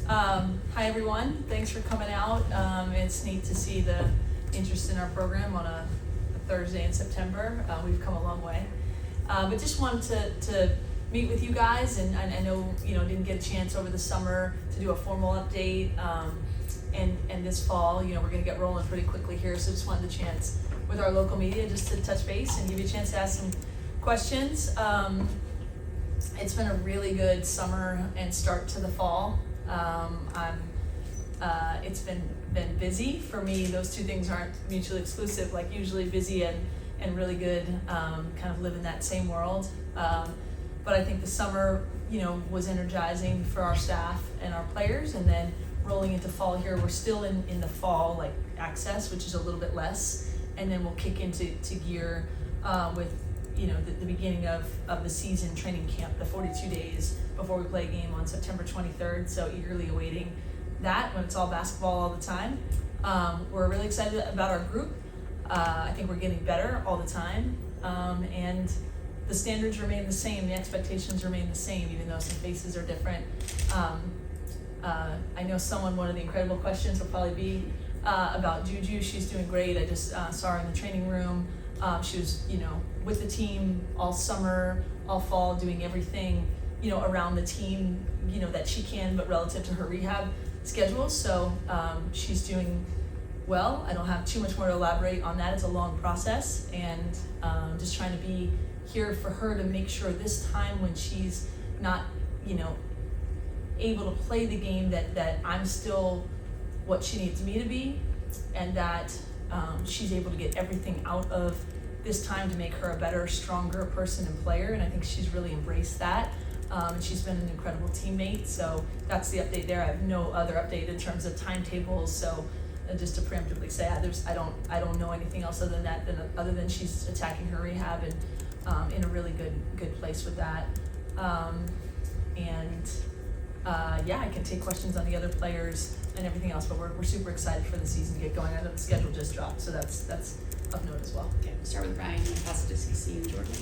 Hi everyone, thanks for coming out. It's neat to see the interest in our program on a Thursday in September. We've come a long way. But just wanted to meet with you guys, and I know didn't get a chance over the summer to do a formal update. And this fall, we're going to get rolling pretty quickly here, so just wanted the chance with our local media just to touch base and give you a chance to ask some questions. It's been a really good summer and start to the fall. It's been busy for me. Those two things aren't mutually exclusive. Like usually busy and really good, kind of live in that same world. But I think the summer, was energizing for our staff and our players, and then rolling into fall here, we're still in the fall like access, which is a little bit less, and then we'll kick into gear with the beginning of the season training camp, the 42 days before we play a game on September 23rd. So eagerly awaiting that when it's all basketball all the time. We're really excited about our group. I think we're getting better all the time, and the standards remain the same. The expectations remain the same, even though some faces are different. I know one of the incredible questions will probably be about Juju. She's doing great. I just saw her in the training room. She was, with the team all summer, all fall, doing everything, around the team, that she can, but relative to her rehab schedule. So she's doing well. I don't have too much more to elaborate on that. It's a long process, and just trying to be here for her to make sure this time when she's not, able to play the game, that I'm still what she needs me to be, and that she's able to get everything out of this time to make her a better, stronger person and player. And I think she's really embraced that. And she's been an incredible teammate. So that's the update there. I have no other update in terms of timetables. So just to preemptively say, I don't know anything else other than she's attacking her rehab and in a really good place with that. I can take questions on the other players and everything else, but we're super excited for the season to get going. I know the schedule just dropped, so that's of note as well. Yeah, we'll start with Ryan and pass it to CC and Jordan.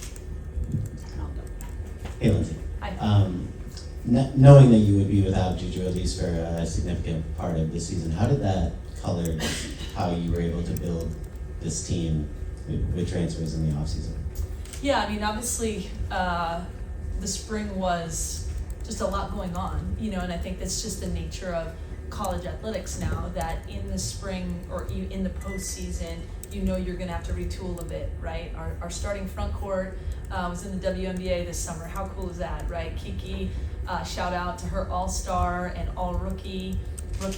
And I'll go. Hey, Lindsay. Hi. Knowing that you would be without Juju at least for a significant part of the season, how did that color how you were able to build this team with transfers in the offseason? Yeah, I mean, obviously, the spring was just a lot going on, and I think that's just the nature of college athletics now, that in the spring or in the postseason, you're going to have to retool a bit, right? Our starting front court was in the WNBA this summer. How cool is that, right? Kiki, shout out to her all-star and all-rookie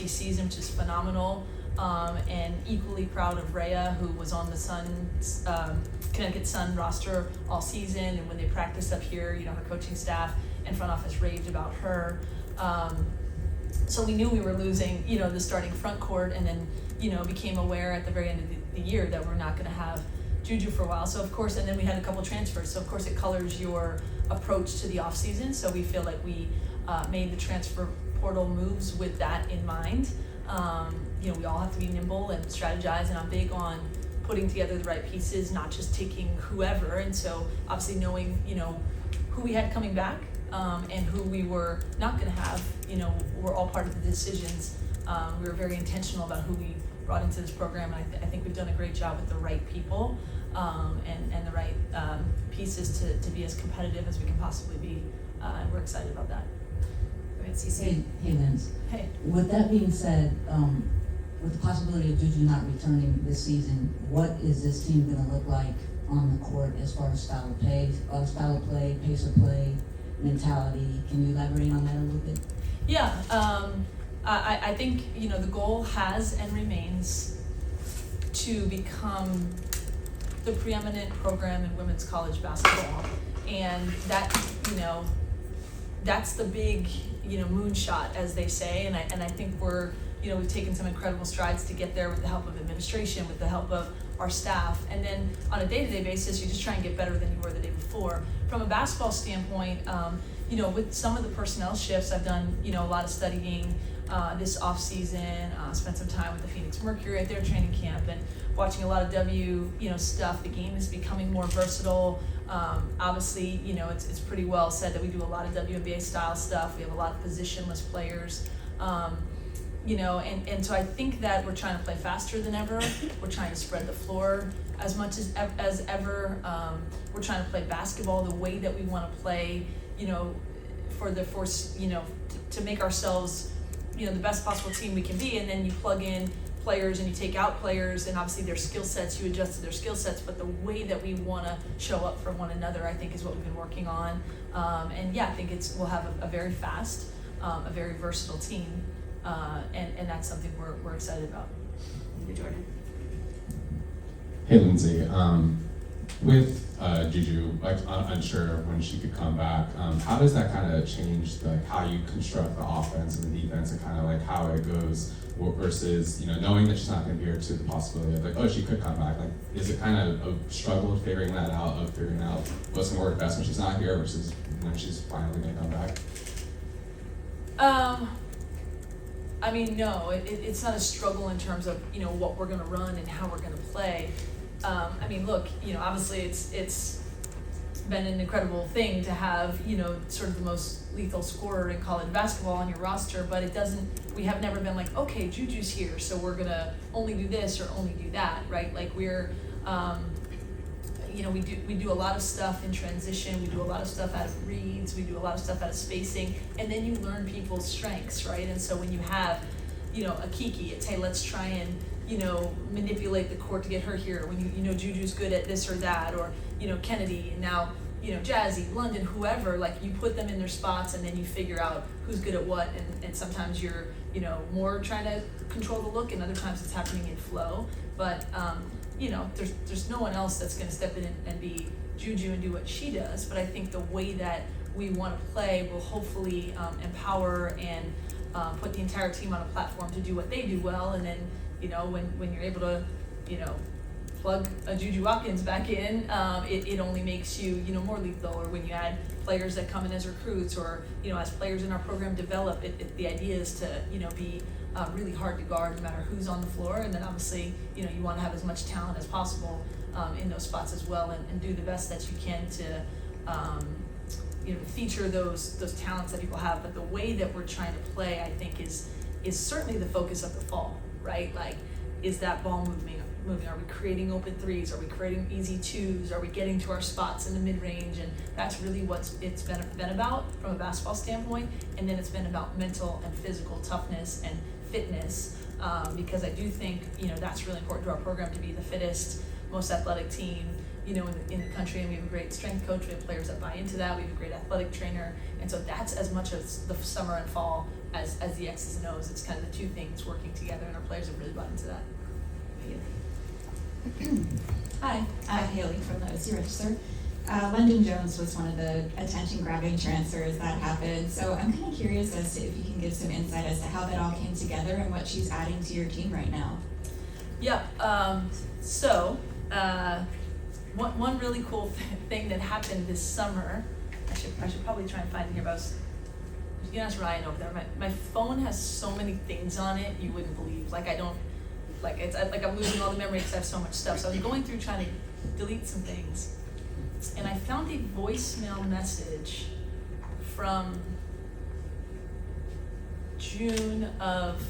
season, which is phenomenal. And equally proud of Rhea, who was on the Connecticut Sun roster all season, and when they practiced up here, her coaching staff and front office raved about her. So we knew we were losing, the starting front court, and then, became aware at the very end of the year that we're not going to have Juju for a while. So of course, and then we had a couple transfers. So of course it colors your approach to the off season. So we feel like we made the transfer portal moves with that in mind. We all have to be nimble and strategize, and I'm big on putting together the right pieces, not just taking whoever. And so obviously knowing, who we had coming back, and who we were not going to have, were all part of the decisions. We were very intentional about who we brought into this program, and I think we've done a great job with the right people, and the right pieces to be as competitive as we can possibly be, and we're excited about that. Go ahead, CC. Hey, Linz. Hey. With that being said, with the possibility of Juju not returning this season, what is this team going to look like on the court as far as style of play, pace of play, mentality? Can you elaborate on that a little bit? Yeah, I think, the goal has and remains to become the preeminent program in women's college basketball. And that, that's the big, moonshot, as they say. And I think we've taken some incredible strides to get there with the help of administration, with the help of our staff. And then on a day-to-day basis, you just try and get better than you were the day before. From a basketball standpoint, with some of the personnel shifts, I've done, a lot of studying this off season, spent some time with the Phoenix Mercury at their training camp, and watching a lot of stuff. The game is becoming more versatile. Obviously, it's pretty well said that we do a lot of WNBA style stuff. We have a lot of positionless players. You know, and so I think that we're trying to play faster than ever. We're trying to spread the floor as much as ever. We're trying to play basketball the way that we want to play, you know, to make ourselves, you know, the best possible team we can be. And then you plug in players and you take out players, and obviously their skill sets, you adjust to their skill sets, but the way that we want to show up for one another, I think, is what we've been working on. And yeah, I think we'll have a very fast, a very versatile team. And that's something we're excited about. Thank you, Jordan. Hey, Lindsay. With Juju, like unsure when she could come back, how does that kind of change like how you construct the offense and the defense, and kind of like how it goes versus, you know, knowing that she's not going to be here, to the possibility of like, oh, she could come back? Like, is it kind of a struggle figuring out what's going to work best when she's not here versus when she's finally going to come back? I mean, no, it's not a struggle in terms of, you know, what we're going to run and how we're going to play. I mean, look, you know, obviously it's been an incredible thing to have, you know, sort of the most lethal scorer in college basketball on your roster, but we have never been like, okay, Juju's here, so we're going to only do this or only do that, right? Like we're, you know, we do a lot of stuff in transition, we do a lot of stuff out of reads, we do a lot of stuff out of spacing, and then you learn people's strengths, right? And so when you have, you know, a Kiki, it's, hey, let's try and, you know, manipulate the court to get her here. When you know Juju's good at this or that, or, you know, Kennedy, and now, you know, Jazzy, London, whoever, like you put them in their spots and then you figure out who's good at what, and sometimes you're, you know, more trying to control the look, and other times it's happening in flow. But you know, there's no one else that's going to step in and be Juju and do what she does. But I think the way that we want to play will hopefully empower and put the entire team on a platform to do what they do well. And then, you know, when you're able to, you know, plug a Juju Watkins back in, it only makes you, you know, more lethal. Or when you add players that come in as recruits, or, you know, as players in our program develop, the idea is to, you know, be really hard to guard no matter who's on the floor. And then obviously, you know, you want to have as much talent as possible in those spots as well, and do the best that you can to, you know, feature those talents that people have. But the way that we're trying to play, I think, is certainly the focus of the fall, right? Like, is that ball moving? Are we creating open threes? Are we creating easy twos? Are we getting to our spots in the mid-range? And that's really what it's been about from a basketball standpoint. And then it's been about mental and physical toughness and fitness, because I do think, you know, that's really important to our program, to be the fittest, most athletic team, you know, in the country. And we have a great strength coach. We have players that buy into that. We have a great athletic trainer. And so that's as much as the summer and fall as the X's and O's. It's kind of the two things working together, and our players have really bought into that. Hi, I'm Haley from the OC Register. London Jones was one of the attention-grabbing transfers that happened, so I'm kind of curious as to if you can give some insight as to how that all came together and what she's adding to your team right now. Yep. So one really cool thing that happened this summer, I should probably try and find it here, but you can ask Ryan over there. My phone has so many things on it you wouldn't believe. Like, I don't, like, it's like I'm losing all the memory because I have so much stuff. So I was going through trying to delete some things, and I found a voicemail message from June of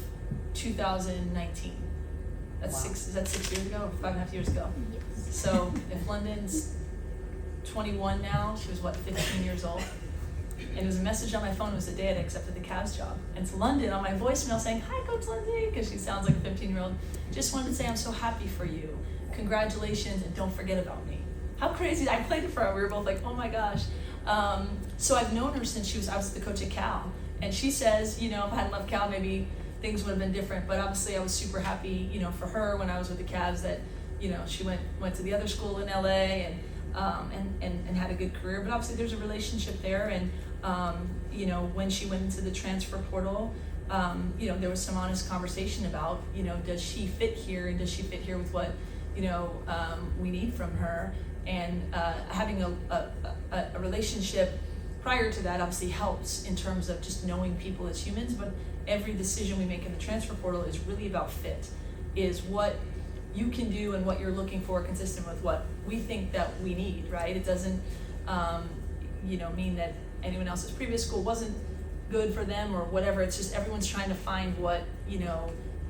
2019. That's Wow. is that 6 years ago, or 5.5 years ago? Yes. So if London's 21 now, she was what, 15 years old? And it was a message on my phone. It was the day I'd accepted the Cavs job. And it's London on my voicemail saying, "Hi, Coach Lindsay," because she sounds like a 15-year-old. "Just wanted to say I'm so happy for you. Congratulations, and don't forget about me." How crazy. I played it for her. We were both like, oh my gosh. So I've known her since I was the coach at Cal. And she says, you know, if I hadn't left Cal, maybe things would have been different. But obviously I was super happy, you know, for her when I was with the Cavs that, you know, she went to the other school in LA and had a good career. But obviously there's a relationship there. And, you know, when she went into the transfer portal, you know, there was some honest conversation about, you know, does she fit here, and does she fit here with what, you know, we need from her. And having a relationship prior to that obviously helps in terms of just knowing people as humans. But every decision we make in the transfer portal is really about fit, is what you can do and what you're looking for consistent with what we think that we need, right? It doesn't, you know, mean that anyone else's previous school wasn't good for them or whatever. It's just everyone's trying to find what,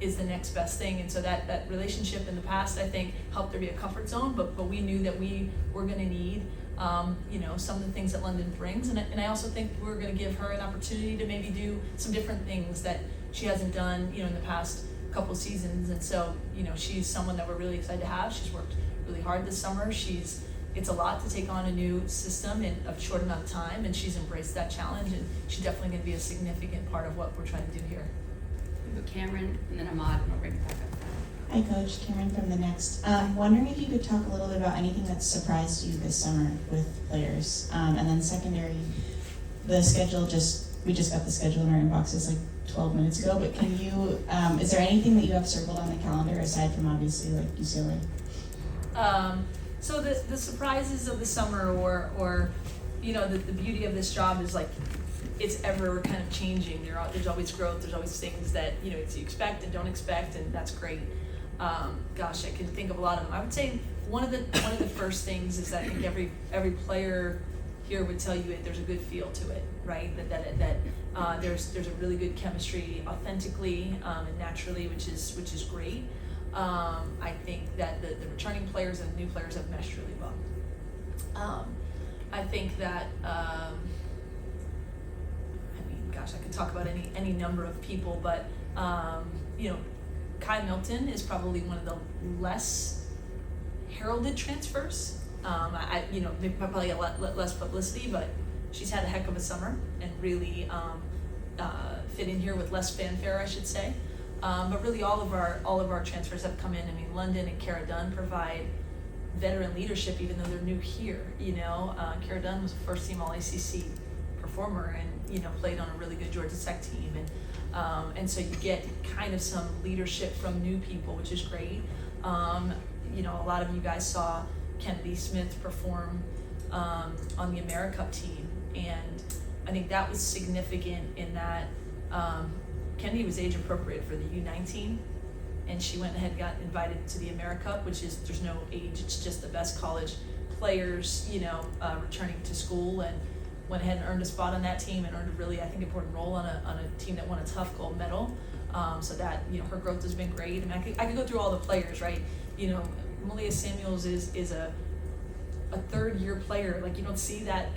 is the next best thing. And so that relationship in the past, I think, helped there be a comfort zone, but we knew that we were gonna need, some of the things that London brings. And I also think we're gonna give her an opportunity to maybe do some different things that she hasn't done, in the past couple of seasons. And so, she's someone that we're really excited to have. She's worked really hard this summer. It's a lot to take on a new system in a short amount of time, and she's embraced that challenge, and she's definitely gonna be a significant part of what we're trying to do here. We'll go Cameron, and then Ahmad, and I'll bring it back up. Hi, Coach. Cameron from the Next. Wondering if you could talk a little bit about anything that surprised you this summer with players. And then secondary, the schedule we just got the schedule in our inboxes like 12 minutes ago, but can you, is there anything that you have circled on the calendar aside from obviously like UCLA? So the surprises of the summer or the beauty of this job is like it's ever kind of changing. There's always growth, there's always things that you expect and don't expect, and that's great. Gosh, I can think of a lot of them. I would say one of the first things is that I think every player here would tell you there's a good feel to it, right? That there's a really good chemistry authentically and naturally, which is great. I think that the returning players and the new players have meshed really well. I think that I could talk about any number of people, but Kai Milton is probably one of the less heralded transfers. Probably a lot less publicity, but she's had a heck of a summer and really fit in here with less fanfare, I should say. But really, all of our transfers have come in. I mean, London and Cara Dunn provide veteran leadership, even though they're new here. Cara Dunn was a first-team All-ACC performer, and played on a really good Georgia Tech team, and so you get kind of some leadership from new people, which is great. A lot of you guys saw Kennedy Smith perform on the AmeriCup team, and I think that was significant in that. Kennedy was age appropriate for the U19, and she went ahead and got invited to the AmeriCup, which is there's no age, it's just the best college players, returning to school, and went ahead and earned a spot on that team and earned a really, I think, important role on a team that won a tough gold medal. So that her growth has been great. I mean, I could go through all the players, right? Malia Samuels is a third-year player. Like, you don't see that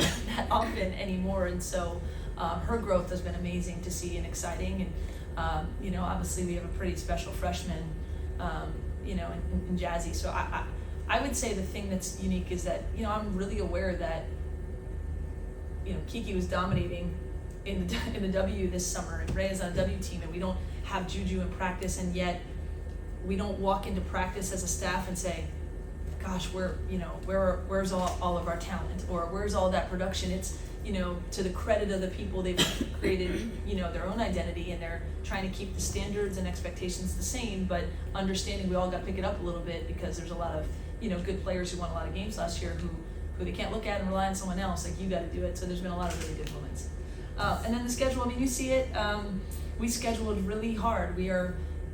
often anymore, and so her growth has been amazing to see and exciting. And obviously we have a pretty special freshman, in Jazzy. So I would say the thing that's unique is that I'm really aware that Kiki was dominating in the W this summer, and Ray is on a W team, and we don't have Juju in practice, and yet we don't walk into practice as a staff and say, gosh, where's all of our talent, or where's all that production? It's to the credit of the people, they've created their own identity, and they're trying to keep the standards and expectations the same, but understanding we all got to pick it up a little bit, because there's a lot of good players who won a lot of games last year who they can't look at and rely on someone else. Like, you got to do it. So there's been a lot of really good moments. And then the schedule, I mean, you see it. We scheduled really hard.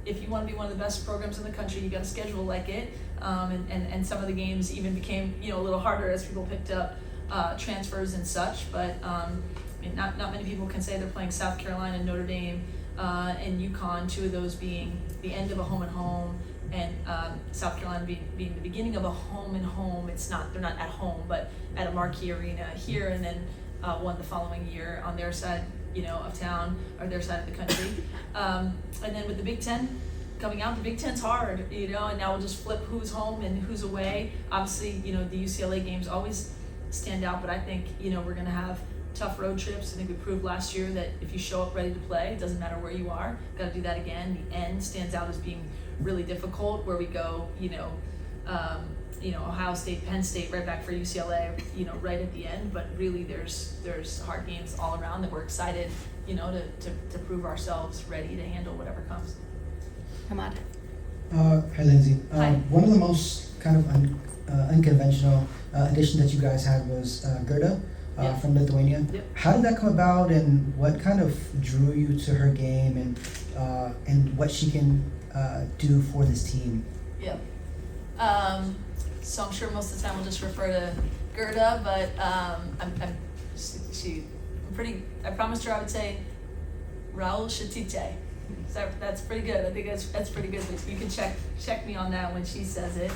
If you want to be one of the best programs in the country, you got to schedule like it. And some of the games even became a little harder as people picked up transfers and such. But not many people can say they're playing South Carolina, Notre Dame, and UConn. Two of those being the end of a home and home. And South Carolina being the beginning of a home and home. They're not at home, but at a marquee arena here, and then one the following year on their side, of town, or their side of the country. And then with the Big Ten coming out, the Big Ten's hard, and now we'll just flip who's home and who's away. Obviously, the UCLA games always stand out, but I think, we're gonna have tough road trips. I think we proved last year that if you show up ready to play, it doesn't matter where you are. Got to do that again. The end stands out as being really difficult, where we go, Ohio State, Penn State, right back for UCLA, right at the end. But really, there's hard games all around that we're excited, to prove ourselves ready to handle whatever comes. Ahmad. Hi, Lindsay. Hi. One of the most kind of unconventional additions that you guys had was Gerda Yeah. from Lithuania. Yep. How did that come about, and what kind of drew you to her game, and what she can do for this team? Yep. So I'm sure most of the time we'll just refer to Gerda, but I promised her I would say Raul Shatite. That's pretty good. I think that's pretty good. But you can check me on that when she says it.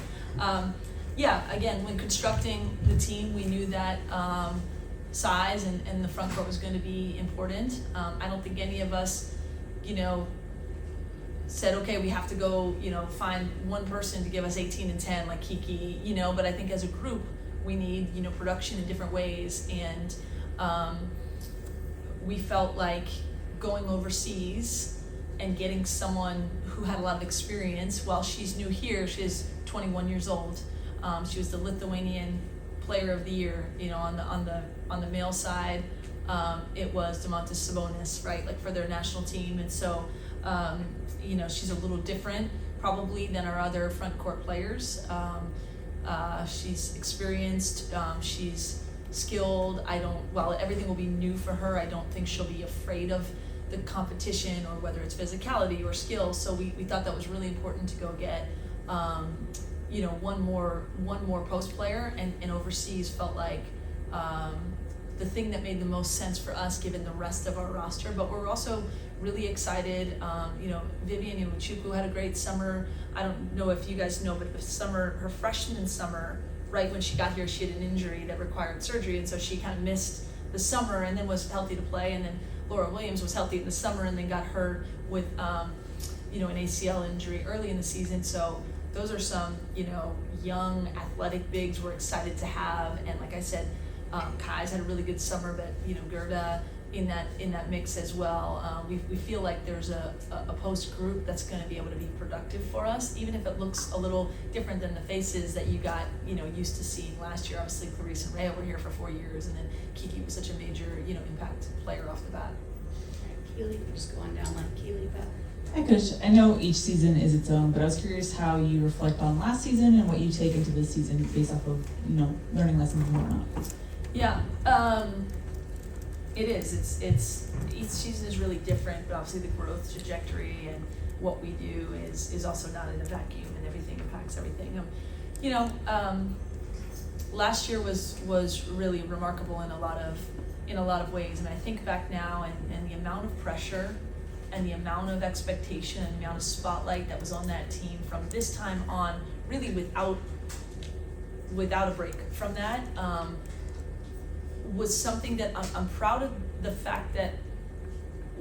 Yeah, again, when constructing the team, we knew that size and the front court was going to be important. I don't think any of us, said, okay, we have to go, find one person to give us 18 and 10 like Kiki, but I think as a group, we need, production in different ways. And we felt like going overseas and getting someone who had a lot of experience. While she's new here, she's 21 years old. She was the Lithuanian Player of the Year, on the male side. It was Domantas Sabonis, right, like for their national team. And so, she's a little different probably than our other front court players. She's experienced, she's skilled. While everything will be new for her, I don't think she'll be afraid of the competition or whether it's physicality or skill. So we thought that was really important to go get, one more post player, and overseas felt like the thing that made the most sense for us given the rest of our roster. But we're also really excited. Vivian Iwuchukwu had a great summer. I don't know if you guys know, but her freshman summer, right when she got here, she had an injury that required surgery, and so she kind of missed the summer and then was healthy to play. And then Laura Williams was healthy in the summer and then got hurt with, an ACL injury early in the season. So those are some, young athletic bigs we're excited to have. And like I said, Kai's had a really good summer, but Gerda in that mix as well. We feel like there's a post group that's going to be able to be productive for us, even if it looks a little different than the faces that you got used to seeing last year. Obviously, Clarice and Rhea were here for 4 years, and then Kiki was such a major impact player off the bat. Keely, we're just going down like Keely, but. Hi, Coach. I know each season is its own, but I was curious how you reflect on last season and what you take into this season based off of learning lessons and whatnot. Yeah, it is. It's each season is really different, but obviously the growth trajectory and what we do is also not in a vacuum, and everything impacts everything. Last year was really remarkable in a lot of ways, and I think back now and the amount of pressure and the amount of expectation and the amount of spotlight that was on that team from this time on, really without a break from that. Was something that I'm proud of, the fact that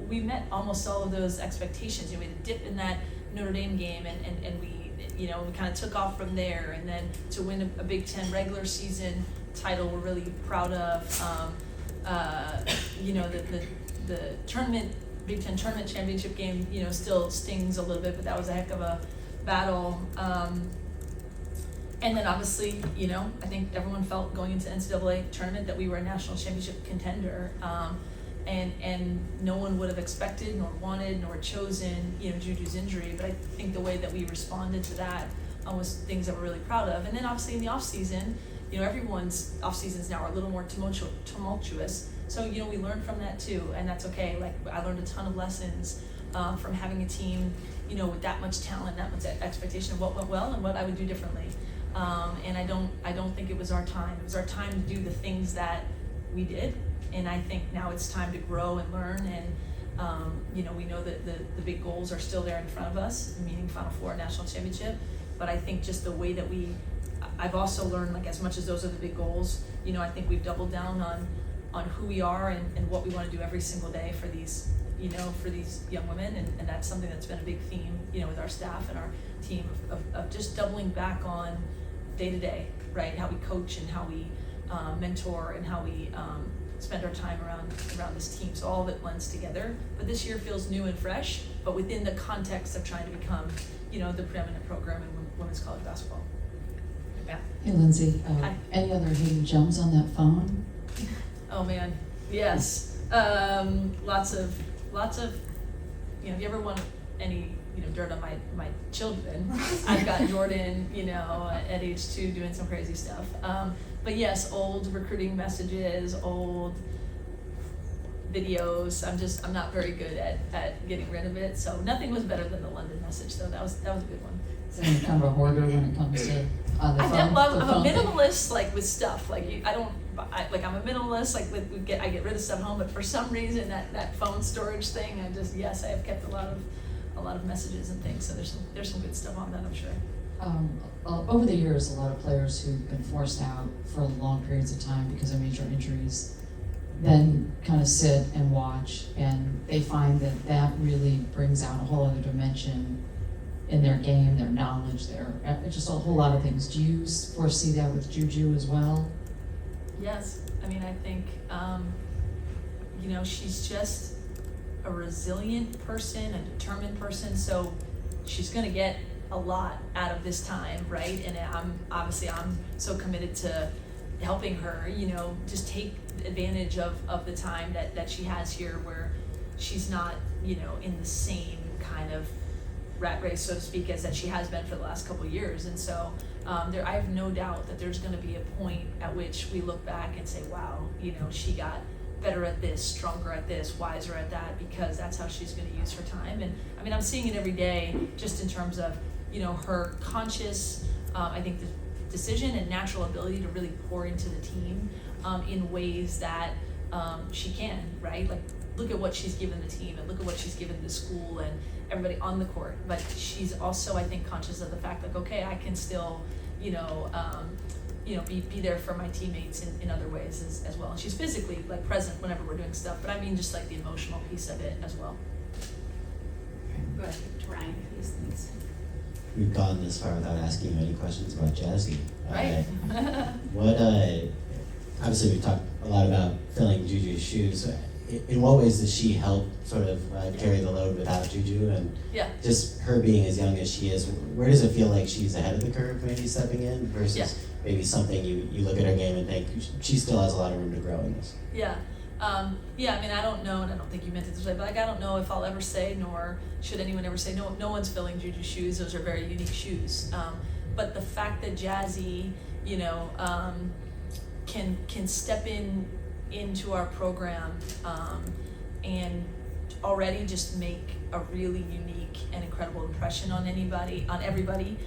we met almost all of those expectations. We had a dip in that Notre Dame game, and we we kind of took off from there, and then to win a Big Ten regular season title, we're really proud of. The tournament, Big Ten tournament championship game, still stings a little bit, but that was a heck of a battle. And then obviously, I think everyone felt going into NCAA tournament that we were a national championship contender, and no one would have expected, nor wanted, nor chosen, Juju's injury. But I think the way that we responded to that was things that we're really proud of. And then obviously in the off season, everyone's off seasons now are a little more tumultuous. So we learned from that too, and that's okay. Like, I learned a ton of lessons from having a team, with that much talent, that much expectation of what went well and what I would do differently. And I don't think it was our time. It was our time to do the things that we did, and I think now it's time to grow and learn. And we know that the big goals are still there in front of us, meaning Final Four, national championship. But I think just the way that I've also learned, like, as much as those are the big goals, I think we've doubled down on who we are and what we want to do every single day for these young women, and that's something that's been a big theme, with our staff and our team of just doubling back on day to day, right? How we coach and how we mentor and how we spend our time around this team. So all of it blends together. But this year feels new and fresh, but within the context of trying to become, the preeminent program in women's college basketball. Yeah. Hey, Lindsay, Hi. any other hidden gems on that phone? Oh man, yes. Lots of. If you ever want any, dirt on my children, I've got Jordan, at age 2 doing some crazy stuff. But yes, old recruiting messages, old videos. I'm not very good at getting rid of it. So nothing was better than the London message, though. That was a good one. So you're kind of a hoarder when it comes to the phone. I'm the a phone thing? minimalist, like with stuff. Like I'm a minimalist. Like I get rid of stuff home, but for some reason that phone storage thing, I have kept a lot of messages and things. So there's some good stuff on that, I'm sure. Over the years, a lot of players who've been forced out for long periods of time because of major injuries then kind of sit and watch, and they find that really brings out a whole other dimension in their game, their knowledge, just a whole lot of things. Do you foresee that with Juju as well? Yes, I mean, I think, she's just a resilient person, a determined person, so she's gonna get a lot out of this time, right? And I'm so committed to helping her, just take advantage of the time that she has here, where she's not, in the same kind of rat race, so to speak, as that she has been for the last couple of years. And so I have no doubt that there's going to be a point at which we look back and say, wow, she got better at this, stronger at this, wiser at that, because that's how she's going to use her time. And I mean, I'm seeing it every day, just in terms of her conscious, I think, the decision and natural ability to really pour into the team in ways that she can, right? Like, look at what she's given the team, and look at what she's given the school and everybody on the court. But she's also, I think, conscious of the fact, like, okay, I can still, be there for my teammates in other ways as well. And she's physically, like, present whenever we're doing stuff, but I mean just like the emotional piece of it as well. Go ahead, Ryan, these things. We've gone this far without asking you any questions about Jazzy. Right. Obviously we've talked a lot about filling Juju's shoes. In what ways does she help sort of carry the load without Juju? And Yeah. just her being as young as she is, where does it feel like she's ahead of the curve maybe stepping in versus Yeah. maybe something you look at her game and think she still has a lot of room to grow in this? Yeah. I mean, I don't know, and I don't think you meant it this way, but like, I don't know if I'll ever say, nor should anyone ever say, no one's filling Juju's shoes. Those are very unique shoes. But the fact that Jazzy, can step into our program and already just make a really unique and incredible impression on everybody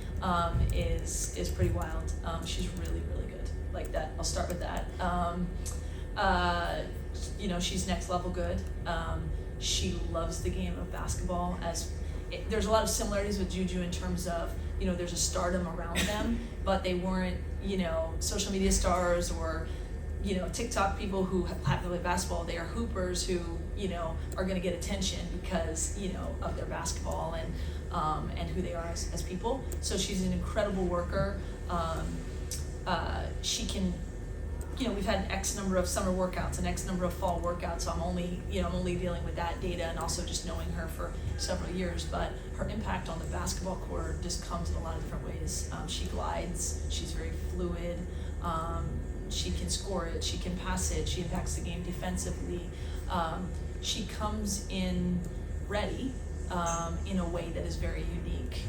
is pretty wild. She's really, really good. Like that. I'll start with that. She's next level good. She loves the game of basketball. There's a lot of similarities with Juju in terms of, there's a stardom around them, but they weren't, social media stars or, TikTok people who have to play basketball. They are hoopers who, are going to get attention because, of their basketball and who they are as people. So she's an incredible worker. She can, we've had X number of summer workouts and X number of fall workouts, so I'm only dealing with that data and also just knowing her for several years, but her impact on the basketball court just comes in a lot of different ways. She glides, she's very fluid, she can score it, she can pass it, she impacts the game defensively. She comes in ready in a way that is very unique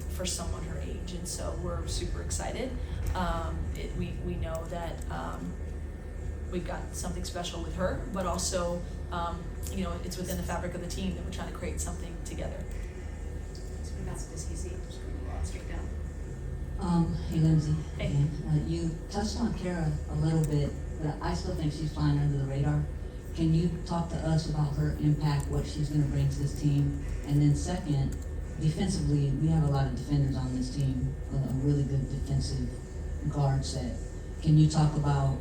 for someone her age, and so we're super excited. We know that we've got something special with her, but also, it's within the fabric of the team that we're trying to create something together. So that's the CC, just going straight down. Hey Lindsay, Hey. again. You touched on Kara a little bit, but I still think she's flying under the radar. Can you talk to us about her impact, what she's gonna bring to this team? And then second, defensively, we have a lot of defenders on this team, a really good defensive guard set. Can you talk about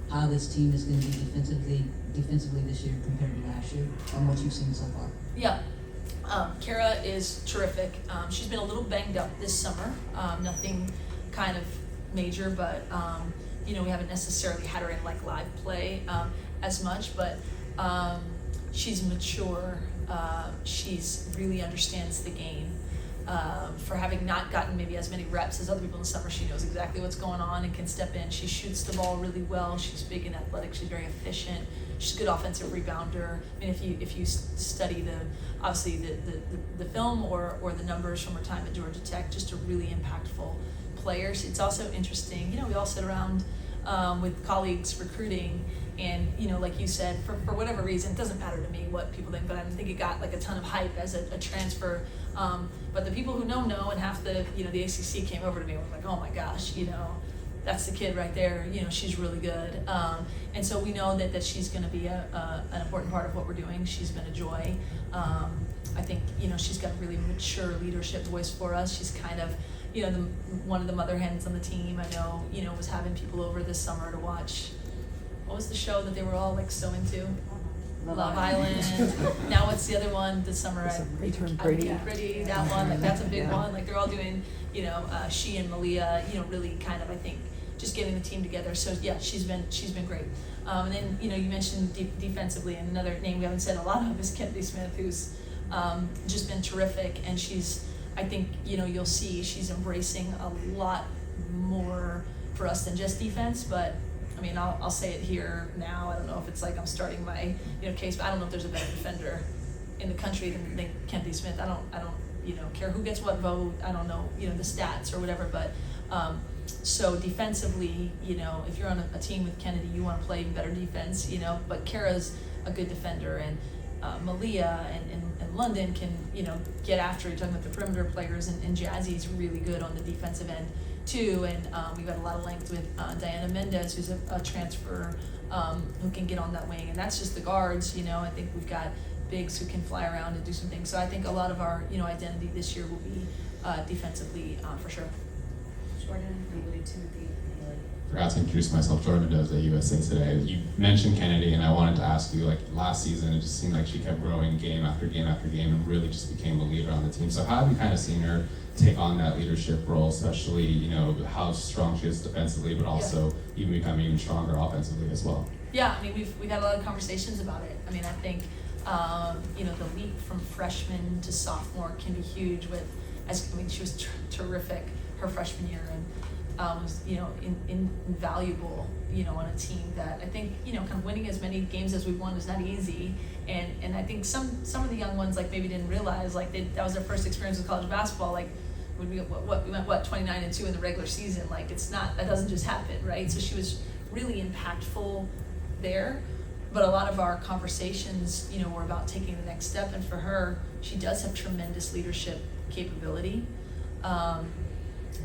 how this team is gonna be defensively this year compared to last year, from what you've seen so far? Yeah. Kara is terrific. She's been a little banged up this summer. Nothing kind of major, but we haven't necessarily had her in like live play as much, but she's mature. She's really understands the game. For having not gotten maybe as many reps as other people in the summer, she knows exactly what's going on and can step in. She shoots the ball really well. She's big and athletic. She's very efficient. She's a good offensive rebounder. I mean, if you study the film or the numbers from her time at Georgia Tech, just a really impactful player. It's also interesting. We all sit around with colleagues recruiting, and like you said, for whatever reason, it doesn't matter to me what people think, but I think it got like a ton of hype as a transfer. But but the people who know, and half the, the ACC came over to me and was like, oh my gosh, that's the kid right there, she's really good. And so we know that she's gonna be an important part of what we're doing. She's been a joy. I think, she's got a really mature leadership voice for us. She's kind of, one of the mother hens on the team. I know, was having people over this summer to watch, what was the show that they were all like so into? Love Island. Now what's the other one this summer? Return Pretty. Pretty, that one, like that's a big one. Like they're all doing, she and Malia, really kind of, I think, just getting the team together. So yeah, she's been great. And then, you mentioned defensively, and another name we haven't said a lot of is Kennedy Smith, who's just been terrific. And I think, you'll see she's embracing a lot more for us than just defense, but I mean, I'll say it here now. I don't know if it's like I'm starting my, case, but I don't know if there's a better defender in the country than Kennedy Smith. I don't, care who gets what vote. I don't know, the stats or whatever, but, so defensively, if you're on a team with Kennedy, you want to play better defense, but Kara's a good defender, and Malia and London can, get after. You're talking about the perimeter players, and Jazzy's really good on the defensive end too, and we've got a lot of length with Diana Mendez, who's a transfer who can get on that wing, and that's just the guards. I think we've got bigs who can fly around and do some things. So I think a lot of our identity this year will be defensively for sure. Jordan, Haley, Timothy, Haley. Forgot to introduce myself. Jordan Mendoza at USC today. You mentioned Kennedy, and I wanted to ask you, like last season, it just seemed like she kept growing game after game after game, and really just became a leader on the team. So how have you kind of seen her take on that leadership role, especially how strong she is defensively, but also even becoming even stronger offensively as well? Yeah, I mean we've had a lot of conversations about it. I mean, I think the leap from freshman to sophomore can be huge. She was terrific her freshman year, and was invaluable on a team that I think kind of winning as many games as we won is not easy, and I think some of the young ones like maybe didn't realize like that was their first experience with college basketball. Like when we went 29-2 in the regular season, like that doesn't just happen, right? So she was really impactful there, but a lot of our conversations were about taking the next step, and for her, she does have tremendous leadership capability.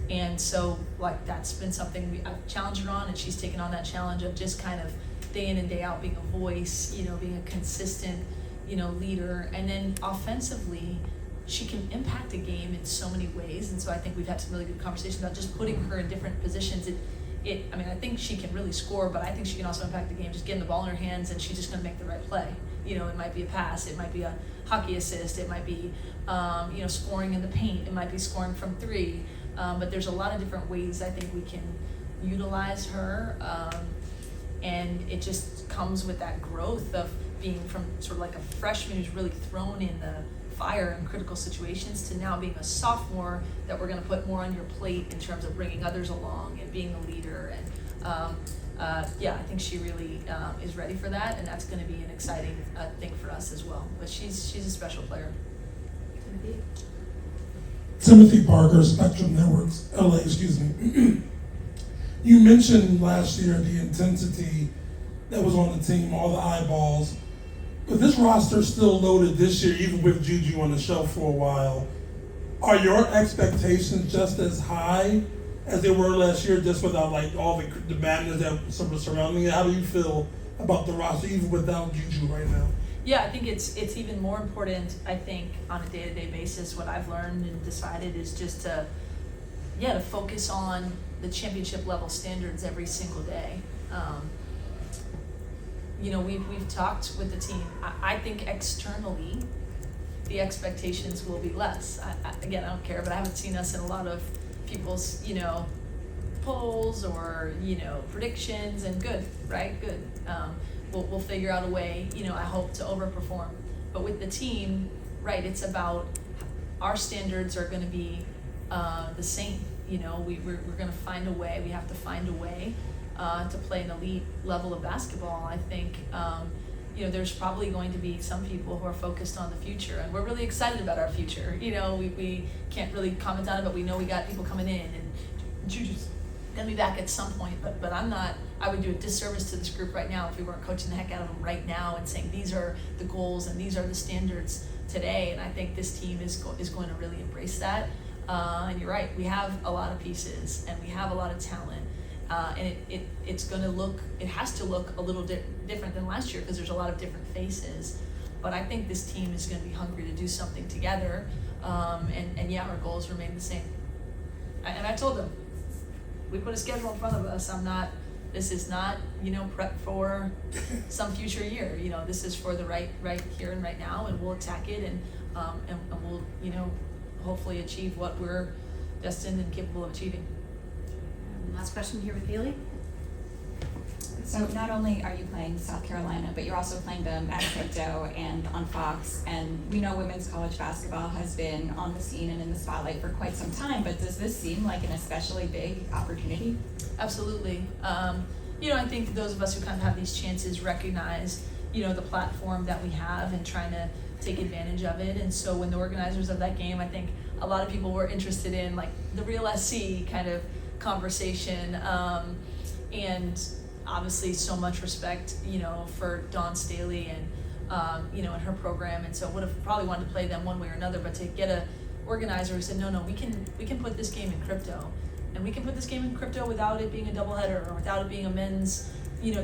And so, like, that's been something I've challenged her on, and she's taken on that challenge of just kind of day in and day out being a voice, being a consistent, leader. And then offensively, she can impact a game in so many ways. And so I think we've had some really good conversations about just putting her in different positions. I think she can really score, but I think she can also impact the game, just getting the ball in her hands, and she's just going to make the right play. It might be a pass, it might be a hockey assist, it might be, scoring in the paint, it might be scoring from three. But there's a lot of different ways I think we can utilize her, and it just comes with that growth of being from sort of like a freshman who's really thrown in the fire in critical situations to now being a sophomore that we're going to put more on your plate in terms of bringing others along and being the leader. And I think she really is ready for that, and that's going to be an exciting thing for us as well. But she's a special player. Timothy Parker, Spectrum Networks, LA, excuse me. You mentioned last year the intensity that was on the team, all the eyeballs. But this roster still loaded this year, even with Juju on the shelf for a while. Are your expectations just as high as they were last year, just without like all the madness that sort of surrounding it? How do you feel about the roster, even without Juju right now? Yeah, I think it's even more important, I think, on a day-to-day basis. What I've learned and decided is just to focus on the championship level standards every single day. We've talked with the team. I think externally, the expectations will be less. I don't care, but I haven't seen us in a lot of people's, polls or, predictions, and good, right? Good. We'll figure out a way, I hope, to overperform. But with the team, right, it's about our standards are going to be the same. We're going to find a way. We have to find a way to play an elite level of basketball. I think, there's probably going to be some people who are focused on the future, and we're really excited about our future. We can't really comment on it, but we know we got people coming in, and Juju's going to be back at some point, but I would do a disservice to this group right now if we weren't coaching the heck out of them right now and saying these are the goals and these are the standards today, and I think this team is going to really embrace that. And you're right, we have a lot of pieces and we have a lot of talent, and it's going to look, it has to look a little different than last year because there's a lot of different faces. But I think this team is going to be hungry to do something together, and yeah, our goals remain the same. And I told them, we put a schedule in front of us. This is not, prep for some future year. This is for the right here and right now, and we'll attack it, and we'll, hopefully achieve what we're destined and capable of achieving. Last question here with Haley. So not only are you playing South Carolina, but you're also playing them at Crypto and on Fox, and we know women's college basketball has been on the scene and in the spotlight for quite some time, but does this seem like an especially big opportunity? Absolutely. I think those of us who kind of have these chances recognize, the platform that we have and trying to take advantage of it. And so when the organizers of that game, I think a lot of people were interested in like the real SC kind of conversation, and obviously so much respect, for Dawn Staley and, and her program. And so would have probably wanted to play them one way or another, but to get a organizer who said, no, we can put this game in Crypto, and we can put this game in Crypto without it being a doubleheader or without it being a men's,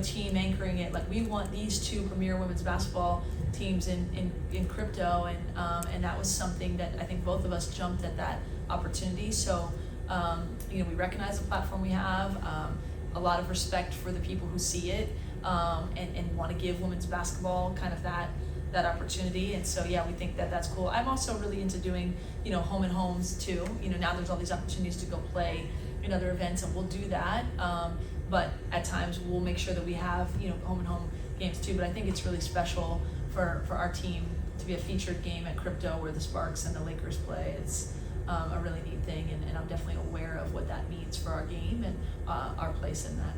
team anchoring it. Like, we want these two premier women's basketball teams in Crypto, and that was something that I think both of us jumped at that opportunity. So, we recognize the platform we have, a lot of respect for the people who see it, and want to give women's basketball kind of that opportunity. And so, yeah, we think that that's cool. I'm also really into doing, home and homes too. Now there's all these opportunities to go play in other events, and we'll do that. But at times we'll make sure that we have, home and home games too. But I think it's really special for our team to be a featured game at Crypto where the Sparks and the Lakers play. It's a really neat thing, and I'm definitely aware of what that means for our game and our place in that.